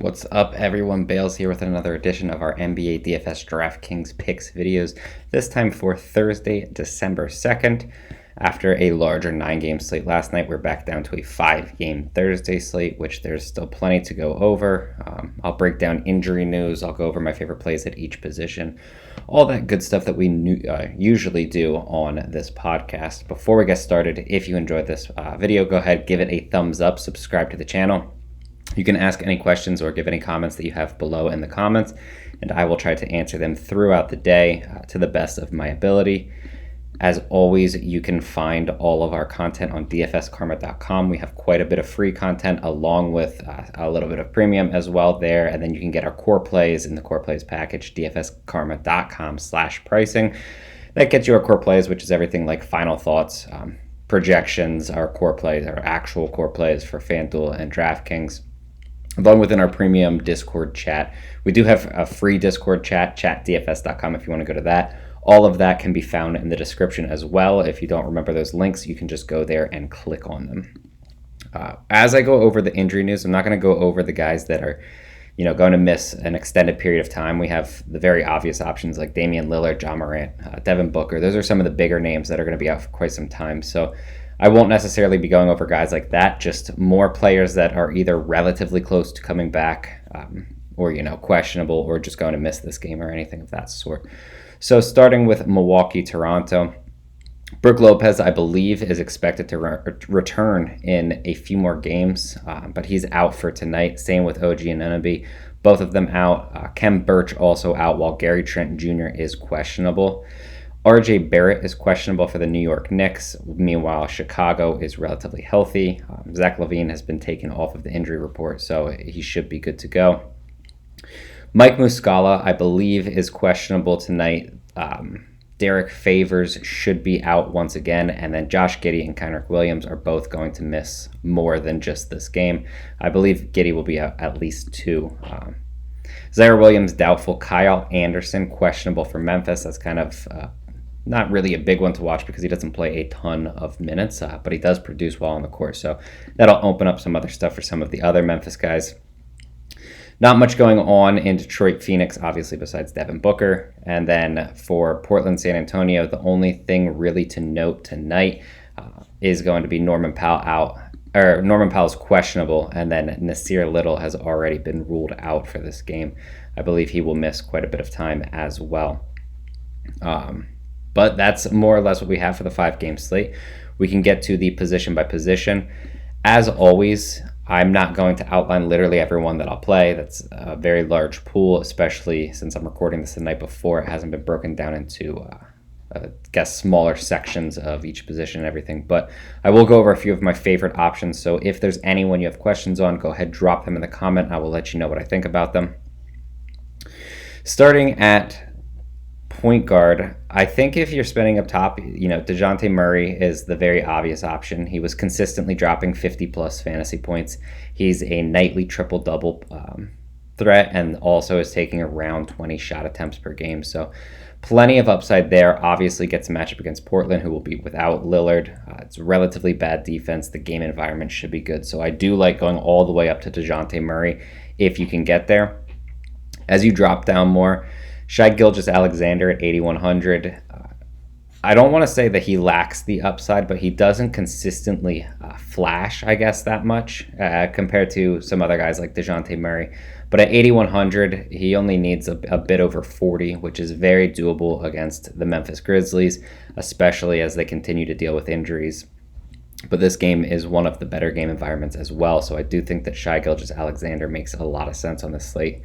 What's up, everyone? Bales here with another edition of our NBA DFS DraftKings Picks videos, this time for Thursday, December 2nd. After a larger 9-game slate last night, we're back down to a 5-game Thursday slate, which there's still plenty to go over. I'll break down injury news. I'll go over my favorite plays at each position, all that good stuff that we usually do on this podcast. Before we get started, if you enjoyed this video, go ahead, give it a thumbs up, subscribe to the channel. You can ask any questions or give any comments that you have below in the comments, and I will try to answer them throughout the day to the best of my ability. As always, you can find all of our content on dfskarma.com. We have quite a bit of free content along with a little bit of premium as well there, and then you can get our core plays in the core plays package, dfskarma.com/pricing. That gets you our core plays, which is everything like final thoughts, projections, our core plays, our actual core plays for FanDuel and DraftKings. Along within our premium Discord chat. We do have a free Discord chat, chatdfs.com if you want to go to that. All of that can be found in the description as well. If you don't remember those links, you can just go there and click on them. As I go over the injury news, I'm not going to go over the guys that are going to miss an extended period of time. We have the very obvious options like Damian Lillard, Ja Morant, Devin Booker. Those are some of the bigger names that are going to be out for quite some time. So I won't necessarily be going over guys like that, just more players that are either relatively close to coming back or, questionable or just going to miss this game or anything of that sort. So starting with Milwaukee, Toronto, Brook Lopez, I believe, is expected to return in a few more games, but he's out for tonight. Same with OG and Anunoby, both of them out. Kem Birch also out, while Gary Trent Jr. is questionable. RJ Barrett is questionable for the New York Knicks. Meanwhile, Chicago is relatively healthy. Zach LaVine has been taken off of the injury report, so he should be good to go. Mike Muscala, I believe, is questionable tonight. Derek Favors should be out once again, and then Josh Giddey and Kenrich Williams are both going to miss more than just this game. I believe Giddey will be out at least 2. Zaire Williams doubtful. Kyle Anderson questionable for Memphis. That's kind of not really a big one to watch because he doesn't play a ton of minutes, but he does produce well on the court. So that'll open up some other stuff for some of the other Memphis guys. Not much going on in Detroit, Phoenix, obviously, besides Devin Booker. And then for Portland, San Antonio, the only thing really to note tonight is going to be Norman Powell out. Or Norman Powell's questionable, and then Nasir Little has already been ruled out for this game. I believe he will miss quite a bit of time as well. But that's more or less what we have for the 5-game slate. We can get to the position by position. As always, I'm not going to outline literally everyone that I'll play. That's a very large pool, especially since I'm recording this the night before. It hasn't been broken down into, smaller sections of each position and everything. But I will go over a few of my favorite options. So if there's anyone you have questions on, go ahead, drop them in the comment. I will let you know what I think about them. Starting at point guard, I think if you're spending up top, DeJounte Murray is the very obvious option. He was consistently dropping 50-plus fantasy points. He's a nightly triple-double threat and also is taking around 20 shot attempts per game. So plenty of upside there. Obviously gets a matchup against Portland, who will be without Lillard. It's relatively bad defense. The game environment should be good. So I do like going all the way up to DeJounte Murray if you can get there. As you drop down more, Shai Gilgeous-Alexander at 8,100. I don't want to say that he lacks the upside, but he doesn't consistently flash, I guess, that much compared to some other guys like DeJounte Murray. But at 8,100, he only needs a bit over 40, which is very doable against the Memphis Grizzlies, especially as they continue to deal with injuries. But this game is one of the better game environments as well, so I do think that Shai Gilgeous-Alexander makes a lot of sense on this slate.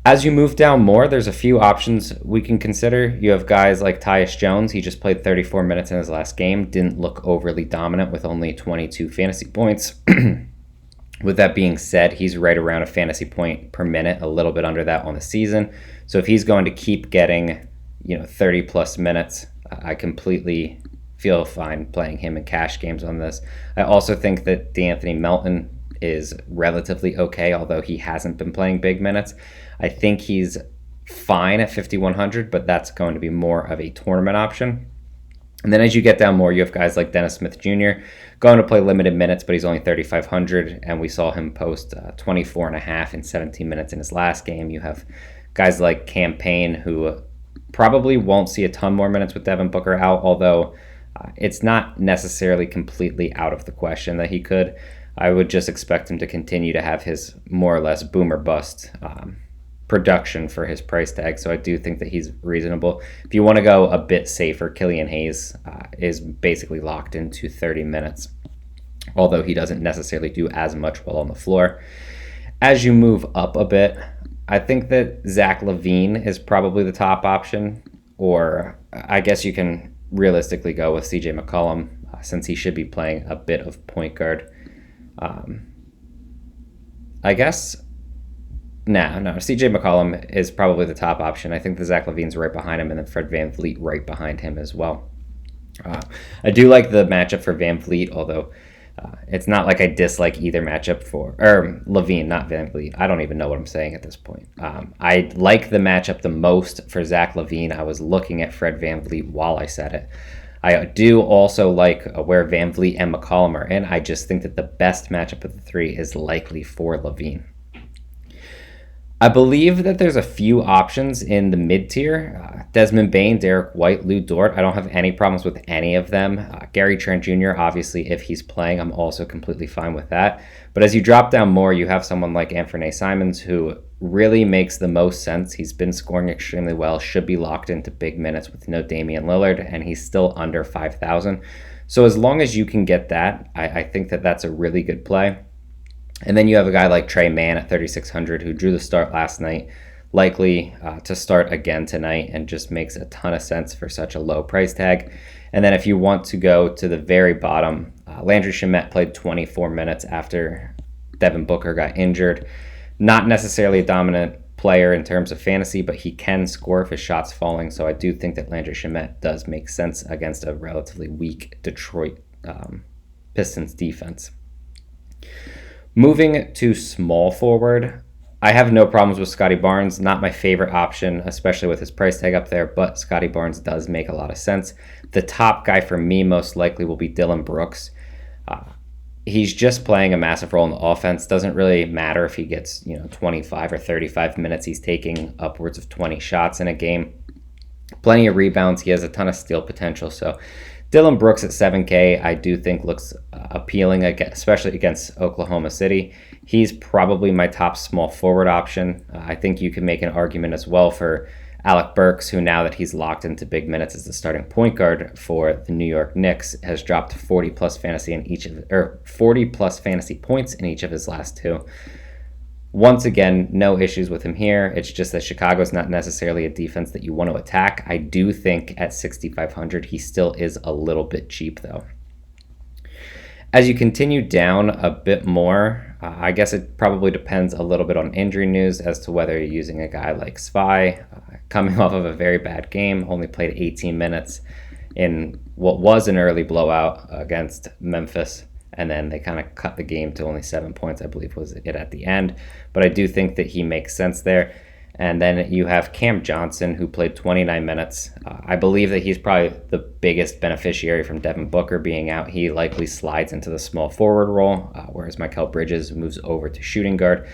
As you move down more, there's a few options we can consider. You have guys like Tyus Jones. He just played 34 minutes in his last game. Didn't look overly dominant with only 22 fantasy points. With that being said, he's right around a fantasy point per minute, a little bit under that on the season. So if he's going to keep getting, 30-plus minutes, I completely feel fine playing him in cash games on this. I also think that DeAnthony Melton is relatively okay, although he hasn't been playing big minutes. I think he's fine at 5,100, but that's going to be more of a tournament option. And then as you get down more, you have guys like Dennis Smith Jr. going to play limited minutes, but he's only 3,500, and we saw him post 24 and a half in 17 minutes in his last game. You have guys like Cam Payne, who probably won't see a ton more minutes with Devin Booker out, although it's not necessarily completely out of the question that he could. I would just expect him to continue to have his more or less boom or bust production for his price tag, so I do think that he's reasonable. If you want to go a bit safer, Killian Hayes is basically locked into 30 minutes, although he doesn't necessarily do as much while on the floor. As you move up a bit, I think that Zach LaVine is probably the top option, or I guess you can realistically go with CJ McCollum since he should be playing a bit of point guard. I guess No, CJ McCollum is probably the top option. I think the Zach LaVine's right behind him, and then Fred VanVleet right behind him as well. I do like the matchup for VanVleet, although it's not like I dislike either matchup for LaVine, not VanVleet. I don't even know what I'm saying at this point. I like the matchup the most for Zach LaVine. I was looking at Fred VanVleet while I said it. I do also like where VanVleet and McCollum are in. I just think that the best matchup of the three is likely for LaVine. I believe that there's a few options in the mid-tier. Desmond Bane, Derek White, Lou Dort. I don't have any problems with any of them. Gary Trent Jr., obviously, if he's playing, I'm also completely fine with that. But as you drop down more, you have someone like Anthony Simons, who really makes the most sense. He's been scoring extremely well, should be locked into big minutes with no Damian Lillard, and he's still under 5,000. So as long as you can get that, I think that that's a really good play. And then you have a guy like Trey Mann at 3,600 who drew the start last night, likely to start again tonight, and just makes a ton of sense for such a low price tag. And then if you want to go to the very bottom, Landry Shamet played 24 minutes after Devin Booker got injured. Not necessarily a dominant player in terms of fantasy, but he can score if his shot's falling. So I do think that Landry Shamet does make sense against a relatively weak Detroit Pistons defense. Moving to small forward, I have no problems with Scotty Barnes. Not my favorite option, especially with his price tag up there, but Scotty Barnes does make a lot of sense. The top guy for me most likely will be Dillon Brooks. He's just playing a massive role in the offense. Doesn't really matter if he gets 25 or 35 minutes. He's taking upwards of 20 shots in a game. Plenty of rebounds. He has a ton of steal potential, so Dillon Brooks at 7K, I do think looks appealing, especially against Oklahoma City. He's probably my top small forward option. I think you can make an argument as well for Alec Burks, who now that he's locked into big minutes as the starting point guard for the New York Knicks, has dropped 40 plus fantasy points in each of his last two. Once again, no issues with him here. It's just that Chicago's not necessarily a defense that you want to attack. I do think at 6,500, he still is a little bit cheap, though. As you continue down a bit more, I guess it probably depends a little bit on injury news as to whether you're using a guy like Spy, coming off of a very bad game, only played 18 minutes in what was an early blowout against Memphis. And then they kind of cut the game to only 7 points, I believe was it at the end. But I do think that he makes sense there. And then you have Cam Johnson, who played 29 minutes. I believe that he's probably the biggest beneficiary from Devin Booker being out. He likely slides into the small forward role, whereas Mikal Bridges moves over to shooting guard.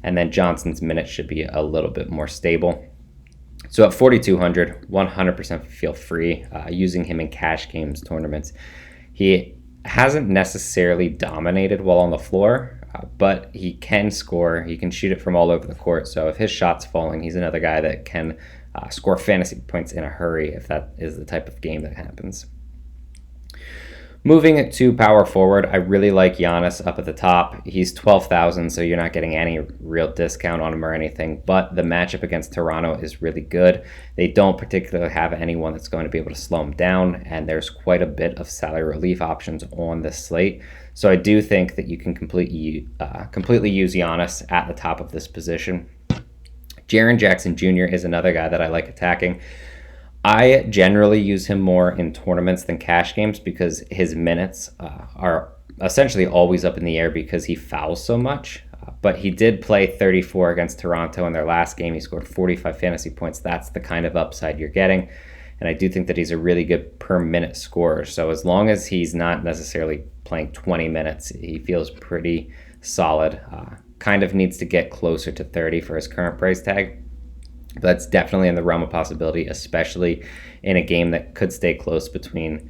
And then Johnson's minutes should be a little bit more stable. So at 4,200, 100% feel free using him in cash games, tournaments. He hasn't necessarily dominated while on the floor, but he can score. He can shoot it from all over the court. So if his shot's falling, he's another guy that can score fantasy points in a hurry if that is the type of game that happens. Moving to power forward, I really like Giannis up at the top. He's 12,000, so you're not getting any real discount on him or anything, but the matchup against Toronto is really good. They don't particularly have anyone that's going to be able to slow him down, and there's quite a bit of salary relief options on this slate. So I do think that you can completely use Giannis at the top of this position. Jaren Jackson Jr. is another guy that I like attacking. I generally use him more in tournaments than cash games because his minutes are essentially always up in the air because he fouls so much. But he did play 34 against Toronto in their last game. He scored 45 fantasy points. That's the kind of upside you're getting. and I do think that he's a really good per minute scorer. So as long as he's not necessarily playing 20 minutes, he feels pretty solid. Kind of needs to get closer to 30 for his current price tag. But that's definitely in the realm of possibility, especially in a game that could stay close between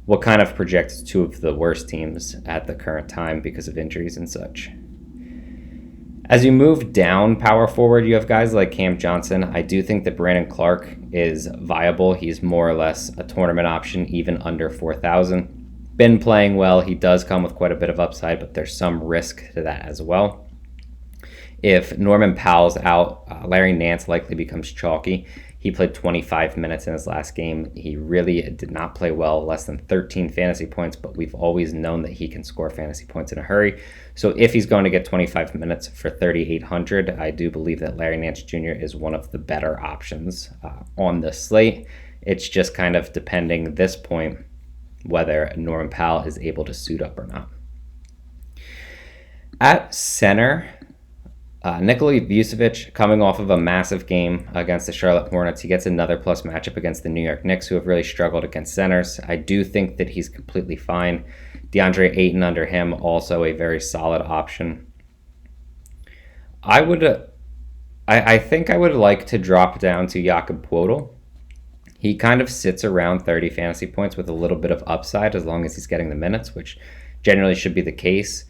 what kind of projects two of the worst teams at the current time because of injuries and such. As you move down power forward, you have guys like Cam Johnson. I do think that Brandon Clark is viable. He's more or less a tournament option, even under 4,000. Been playing well. He does come with quite a bit of upside, but there's some risk to that as well. If Norman Powell's out, Larry Nance likely becomes chalky. He played 25 minutes in his last game. He really did not play well, less than 13 fantasy points, but we've always known that he can score fantasy points in a hurry. So if he's going to get 25 minutes for 3,800, I do believe that Larry Nance Jr. is one of the better options on the slate. It's just kind of depending at this point whether Norman Powell is able to suit up or not. At center, Nikola Vucevic, coming off of a massive game against the Charlotte Hornets, he gets another plus matchup against the New York Knicks, who have really struggled against centers. I do think that he's completely fine. DeAndre Ayton under him, also a very solid option. I think I would like to drop down to Jakob Poeltl. He kind of sits around 30 fantasy points with a little bit of upside as long as he's getting the minutes, which generally should be the case.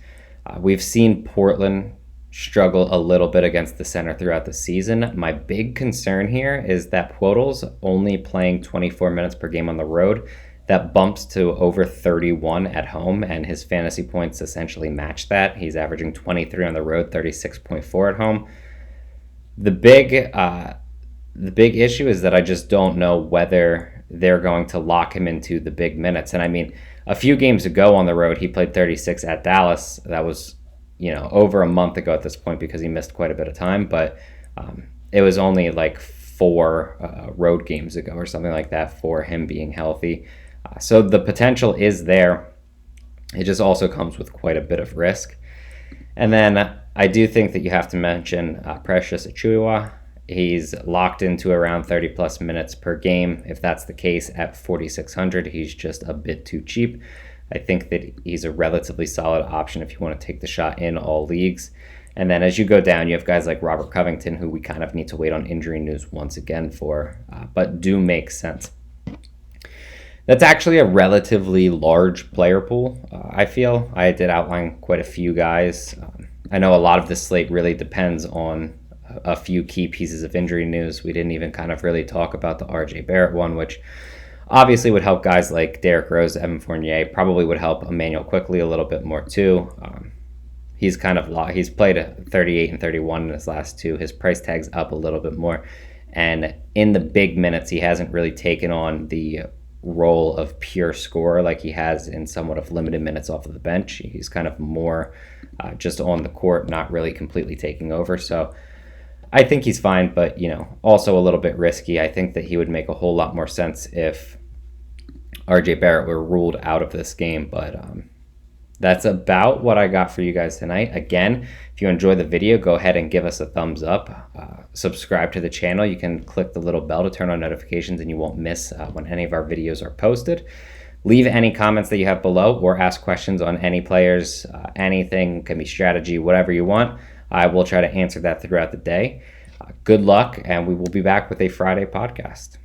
We've seen Portland struggle a little bit against the center throughout the season. My big concern here is that Poeltl's only playing 24 minutes per game on the road. That bumps to over 31 at home, and his fantasy points essentially match that. He's averaging 23 on the road, 36.4 at home. The big issue is that I just don't know whether they're going to lock him into the big minutes. And I mean, a few games ago on the road, he played 36 at Dallas. That was over a month ago at this point because he missed quite a bit of time, but it was only like 4 road games ago or something like that for him being healthy. So the potential is there. It just also comes with quite a bit of risk. And then I do think that you have to mention Precious Achiuwa. He's locked into around 30 plus minutes per game. If that's the case at 4,600, he's just a bit too cheap. I think that he's a relatively solid option if you want to take the shot in all leagues. And then as you go down, you have guys like Robert Covington, who we kind of need to wait on injury news once again for, but do make sense. That's actually a relatively large player pool, I feel. I did outline quite a few guys. I know a lot of the slate really depends on a few key pieces of injury news. We didn't even kind of really talk about the RJ Barrett one, which obviously would help guys like Derrick Rose, Evan Fournier, probably would help Emmanuel Quickly a little bit more too. He's played at 38 and 31 in his last 2. His price tag's up a little bit more. And in the big minutes, he hasn't really taken on the role of pure scorer like he has in somewhat of limited minutes off of the bench. He's kind of more just on the court, not really completely taking over. So I think he's fine, but also a little bit risky. I think that he would make a whole lot more sense if RJ Barrett were ruled out of this game. But that's about what I got for you guys tonight. Again, if you enjoyed the video, go ahead and give us a thumbs up. Subscribe to the channel. You can click the little bell to turn on notifications and you won't miss when any of our videos are posted. Leave any comments that you have below or ask questions on any players, anything, can be strategy, whatever you want. I will try to answer that throughout the day. Good luck, and we will be back with a Friday podcast.